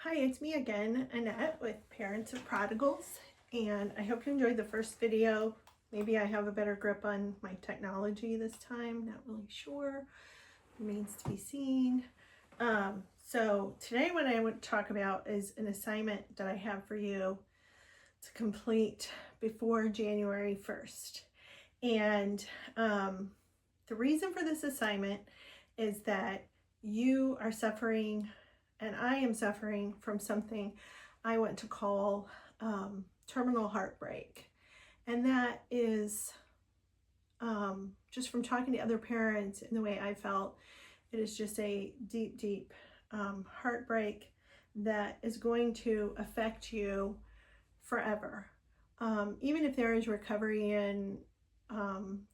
Hi, it's me again, Annette with Parents of Prodigals, and I hope you enjoyed the first video. Maybe I have a better grip on my technology this time, not really sure. Remains to be seen. So today what I want to talk about is an assignment that I have for you to complete before January 1st. And the reason for this assignment is that you are suffering and I am suffering from something I want to call terminal heartbreak. And that is just from talking to other parents and the way I felt, it is just a deep, deep heartbreak that is going to affect you forever. Even if there is recovery and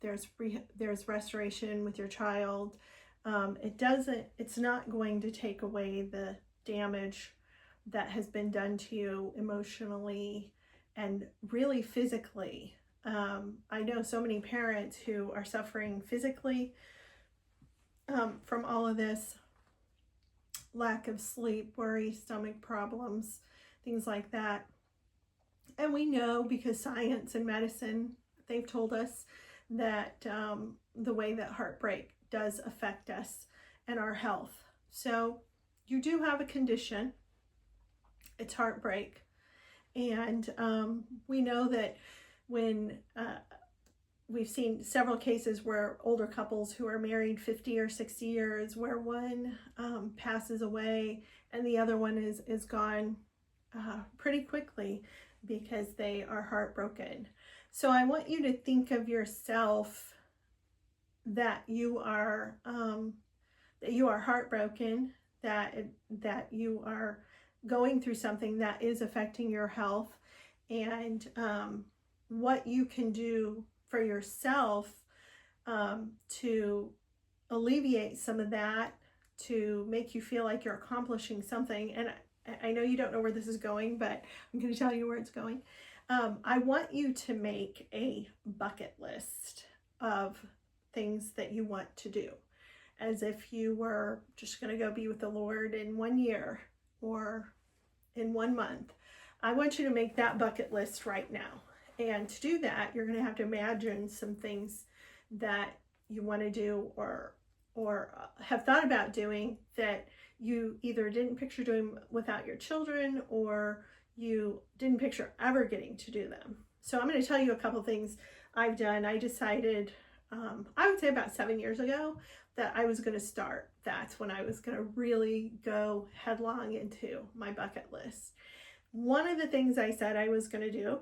there's restoration with your child, it's not going to take away the damage that has been done to you emotionally and really physically. I know so many parents who are suffering physically from all of this, lack of sleep, worry, stomach problems, things like that. And we know because science and medicine, they've told us that the way that heartbreak does affect us and our health. So you do have a condition, it's heartbreak. And we know that when we've seen several cases where older couples who are married 50 or 60 years, where one passes away and the other one is gone pretty quickly because they are heartbroken. So I want you to think of yourself that you are heartbroken, that you are going through something that is affecting your health, and what you can do for yourself to alleviate some of that, to make you feel like you're accomplishing something. And I know you don't know where this is going, but I'm going to tell you where it's going. I want you to make a bucket list of things that you want to do, as if you were just going to go be with the Lord in 1 year or in 1 month. I want you to make that bucket list right now. And to do that, you're going to have to imagine some things that you want to do or have thought about doing that you either didn't picture doing without your children, or you didn't picture ever getting to do them. So I'm going to tell you a couple things I've done. I decided, I would say about 7 years ago, that I was going to start. That's when I was going to really go headlong into my bucket list. One of the things I said I was going to do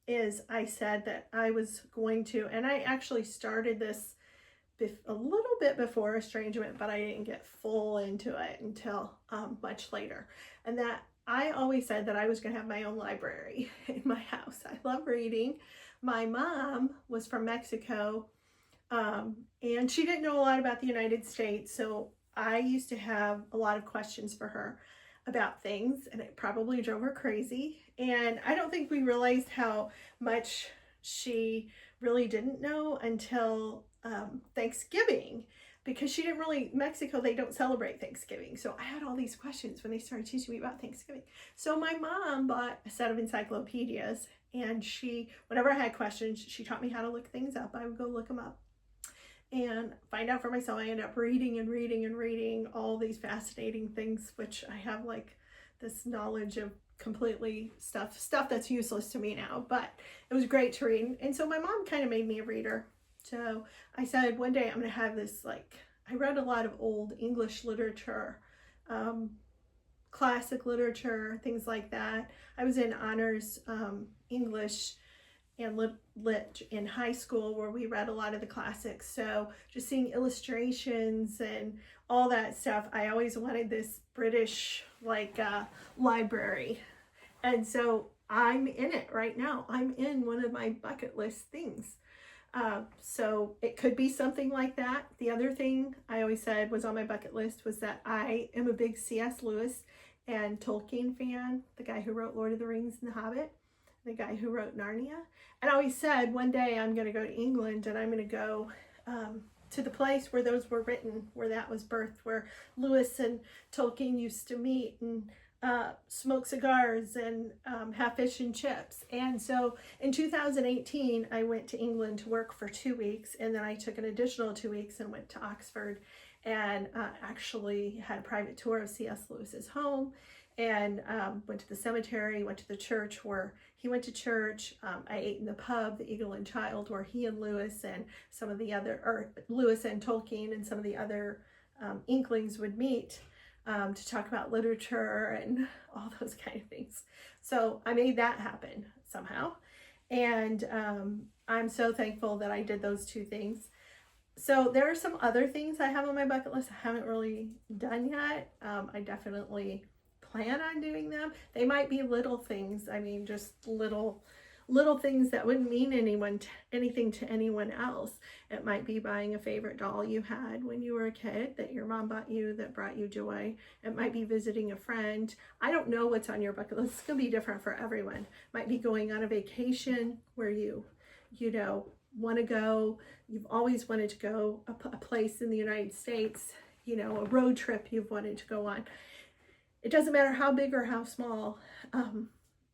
is I said that I was going to, and I actually started this a little bit before estrangement, but I didn't get full into it until much later. And that I always said that I was going to have my own library in my house. I love reading. My mom was from Mexico, and she didn't know a lot about the United States, so I used to have a lot of questions for her about things, and it probably drove her crazy. And I don't think we realized how much she really didn't know until Thanksgiving, because she didn't really, Mexico, they don't celebrate Thanksgiving. So I had all these questions when they started teaching me about Thanksgiving. So my mom bought a set of encyclopedias, and whenever I had questions, she taught me how to look things up. I would go look them up and find out for myself. I ended up reading and reading and reading all these fascinating things, which I have like this knowledge of completely stuff that's useless to me now, but it was great to read. And so my mom kind of made me a reader. So I said one day I'm going to have this, like, I read a lot of old English literature, classic literature, things like that. I was in honors English and lit in high school, where we read a lot of the classics. So just seeing illustrations and all that stuff, I always wanted this British library. And so I'm in it right now. I'm in one of my bucket list things. So it could be something like that. The other thing I always said was on my bucket list was that I am a big C.S. Lewis and Tolkien fan, the guy who wrote Lord of the Rings and The Hobbit, the guy who wrote Narnia. And I always said one day I'm going to go to England, and I'm going to go to the place where those were written, where that was birthed, where Lewis and Tolkien used to meet. And smoke cigars and have fish and chips. And so in 2018, I went to England to work for 2 weeks, and then I took an additional 2 weeks and went to Oxford and actually had a private tour of C.S. Lewis's home, and went to the cemetery, went to the church where he went to church. I ate in the pub, the Eagle and Child, where he and Lewis and some of the other, or Lewis and Tolkien and some of the other Inklings would meet to talk about literature and all those kind of things. So I made that happen somehow. And I'm so thankful that I did those two things. So there are some other things I have on my bucket list I haven't really done yet. I definitely plan on doing them. They might be little things. I mean, just little things that wouldn't mean anything to anyone else. It might be buying a favorite doll you had when you were a kid that your mom bought you that brought you joy. It might be visiting a friend. I don't know what's on your bucket list. It's going to be different for everyone. It might be going on a vacation where you want to go. You've always wanted to go a place in the United States, a road trip you've wanted to go on. It doesn't matter how big or how small.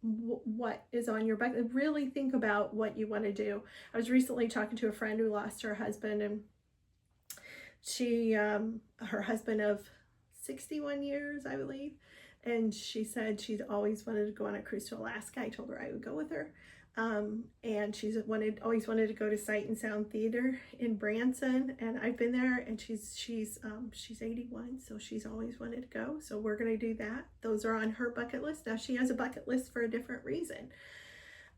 What is on your bucket. Really think about what you want to do. I was recently talking to a friend who lost her husband, and she her husband of 61 years, I believe, and she said she'd always wanted to go on a cruise to Alaska. I told her I would go with her. And she's always wanted to go to Sight and Sound Theater in Branson, and I've been there, and she's 81, so she's always wanted to go. So we're gonna do that. Those are on her bucket list. Now she has a bucket list for a different reason.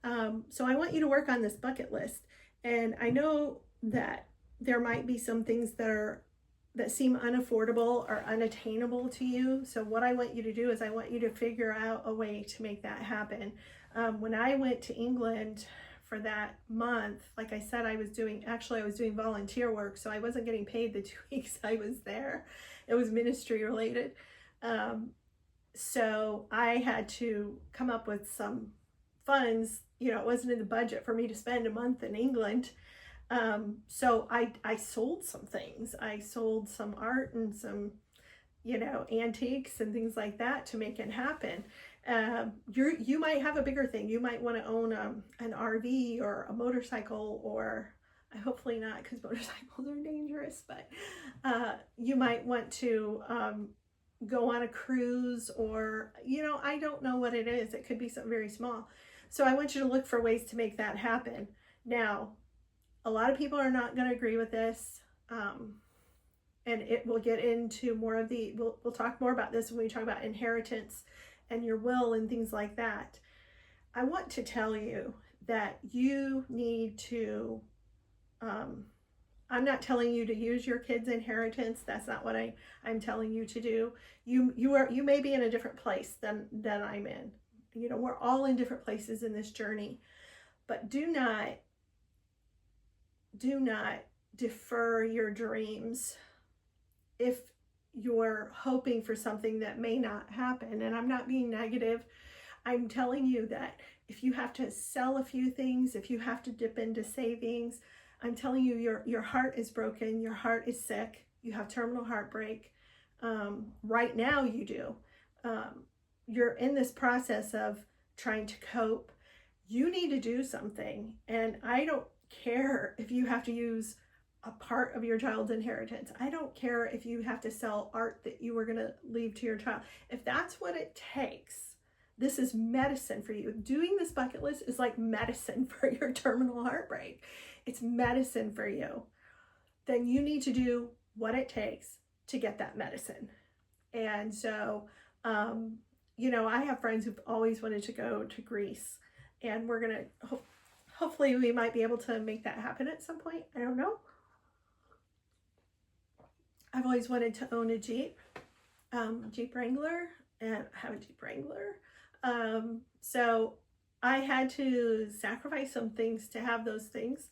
So I want you to work on this bucket list, and I know that there might be some things that seem unaffordable or unattainable to you. So what I want you to do is I want you to figure out a way to make that happen. When I went to England for that month, like I said, I was doing volunteer work, so I wasn't getting paid the 2 weeks I was there. It was ministry related. So I had to come up with some funds. It wasn't in the budget for me to spend a month in England. So I sold some things. I sold some art and some, antiques and things like that to make it happen. You might have a bigger thing. You might want to own an RV or a motorcycle, or hopefully not, because motorcycles are dangerous, but you might want to go on a cruise, or I don't know what it is. It could be something very small. So I want you to look for ways to make that happen. Now, a lot of people are not going to agree with this, and it will get into more of we'll talk more about this when we talk about inheritance and your will and things like that. I want to tell you that you need to, I'm not telling you to use your kids' inheritance. That's not what I'm telling you to do. You may be in a different place than I'm in. We're all in different places in this journey, but do not defer your dreams if you're hoping for something that may not happen. And I'm not being negative. I'm telling you that if you have to sell a few things, if you have to dip into savings, I'm telling you, your heart is broken. Your heart is sick. You have terminal heartbreak. Right now you do. You're in this process of trying to cope. You need to do something. And I don't care if you have to use a part of your child's inheritance. I don't care if you have to sell art that you were going to leave to your child. If that's what it takes, this is medicine for you. Doing this bucket list is like medicine for your terminal heartbreak. It's medicine for you. Then you need to do what it takes to get that medicine. And so, I have friends who've always wanted to go to Greece, and we're going to, hopefully we might be able to make that happen at some point. I don't know. I've always wanted to own a Jeep Wrangler, and have a Jeep Wrangler. So I had to sacrifice some things to have those things,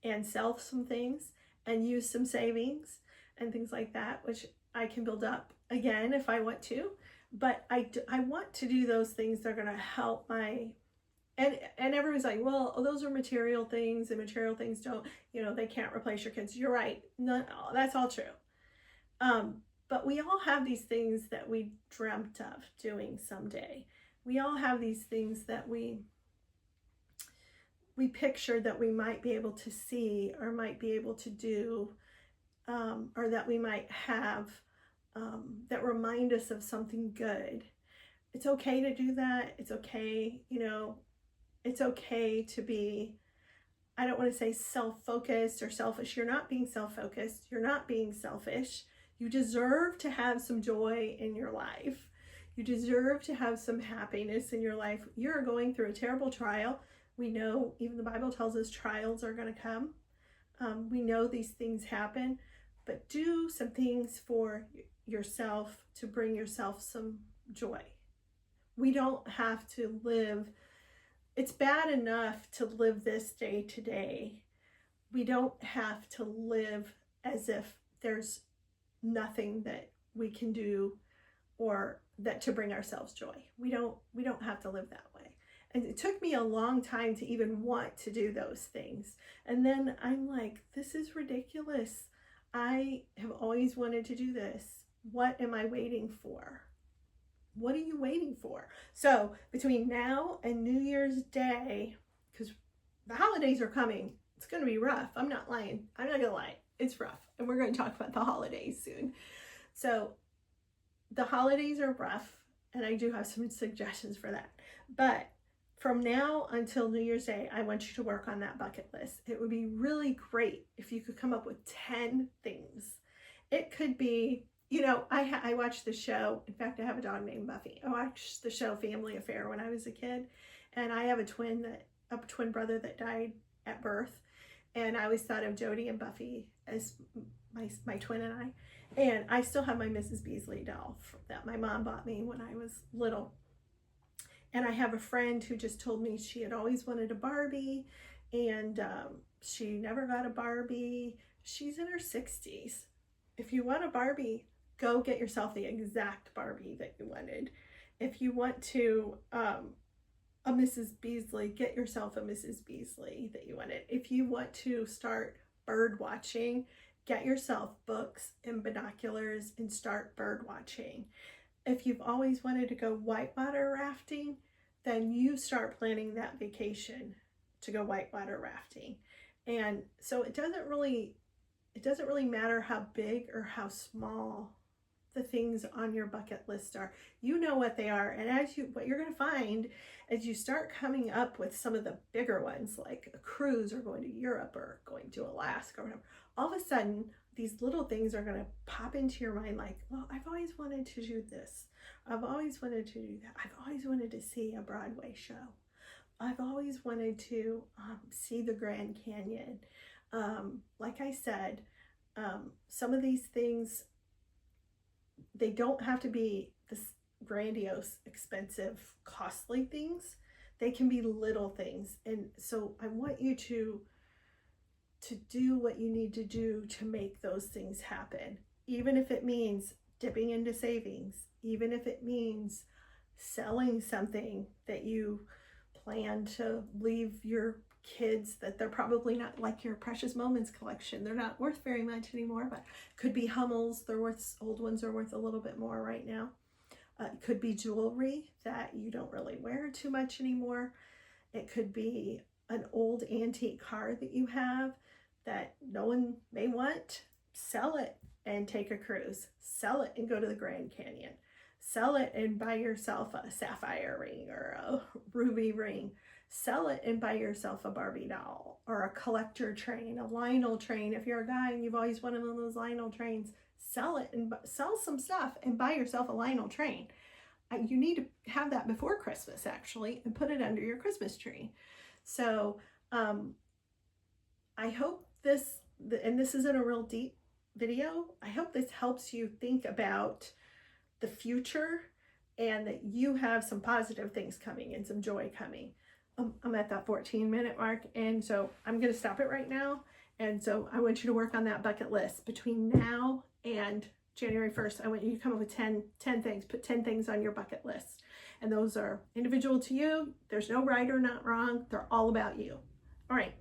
and sell some things, and use some savings and things like that, which I can build up again if I want to. But I want to do those things that are going to help my, and everyone's like, well, those are material things, and material things don't, they can't replace your kids. You're right. No, that's all true. But we all have these things that we dreamt of doing someday. We all have these things that we pictured that we might be able to see or might be able to do, or that we might have, that remind us of something good. It's okay to do that. It's okay, it's okay to be, I don't want to say self-focused or selfish. You're not being self-focused. You're not being selfish. You deserve to have some joy in your life. You deserve to have some happiness in your life. You're going through a terrible trial. We know, even the Bible tells us trials are going to come. We know these things happen, but do some things for yourself to bring yourself some joy. We don't have to live, it's bad enough to live this day to day. We don't have to live as if there's nothing that we can do or that to bring ourselves joy. We don't have to live that way. And it took me a long time to even want to do those things. And then I'm like, this is ridiculous. I have always wanted to do this. What am I waiting for? What are you waiting for? So between now and New Year's Day, because the holidays are coming, it's going to be rough. I'm not lying. I'm not going to lie. It's rough. And we're going to talk about the holidays soon. So the holidays are rough, and I do have some suggestions for that. But from now until New Year's Day, I want you to work on that bucket list. It would be really great if you could come up with 10 things. It could be, I watched the show. In fact, I have a dog named Buffy. I watched the show Family Affair when I was a kid, and I have a twin brother that died at birth, and I always thought of Jody and Buffy as my twin and I. And I still have my Mrs. Beasley doll that my mom bought me when I was little. And I have a friend who just told me she had always wanted a Barbie, and she never got a Barbie. She's in her 60s. If you want a Barbie, go get yourself the exact Barbie that you wanted. If you want to a Mrs. Beasley, get yourself a Mrs. Beasley that you wanted. If you want to start bird watching, get yourself books and binoculars and start bird watching. If you've always wanted to go whitewater rafting, then you start planning that vacation to go whitewater rafting. And so it doesn't really matter how big or how small the things on your bucket list are. You know what they are. And what you're going to find as you start coming up with some of the bigger ones, like a cruise or going to Europe or going to Alaska or whatever, all of a sudden these little things are going to pop into your mind like, well, I've always wanted to do this. I've always wanted to do that. I've always wanted to see a Broadway show. I've always wanted to see the Grand Canyon. Like I said, some of these things, they don't have to be this grandiose, expensive, costly things. They can be little things. And so I want you to do what you need to do to make those things happen. Even if it means dipping into savings, even if it means selling something that you plan to leave your kids that they're probably not, like your Precious Moments collection. They're not worth very much anymore, but could be Hummels. Old ones are worth a little bit more right now. It could be jewelry that you don't really wear too much anymore. It could be an old antique car that you have that no one may want. Sell it and take a cruise. Sell it and go to the Grand Canyon. Sell it and buy yourself a sapphire ring or a ruby ring. Sell it and buy yourself a Barbie doll or a collector train, a Lionel train. If you're a guy and you've always wanted one of those Lionel trains, sell it and sell some stuff and buy yourself a Lionel train. You need to have that before Christmas, actually, and put it under your Christmas tree. So I hope this, and this isn't a real deep video, I hope this helps you think about the future and that you have some positive things coming and some joy coming. I'm at that 14-minute mark, and so I'm going to stop it right now. And so I want you to work on that bucket list between now and January 1st. I want you to come up with 10 things. Put 10 things on your bucket list. And those are individual to you. There's no right or not wrong. They're all about you. All right.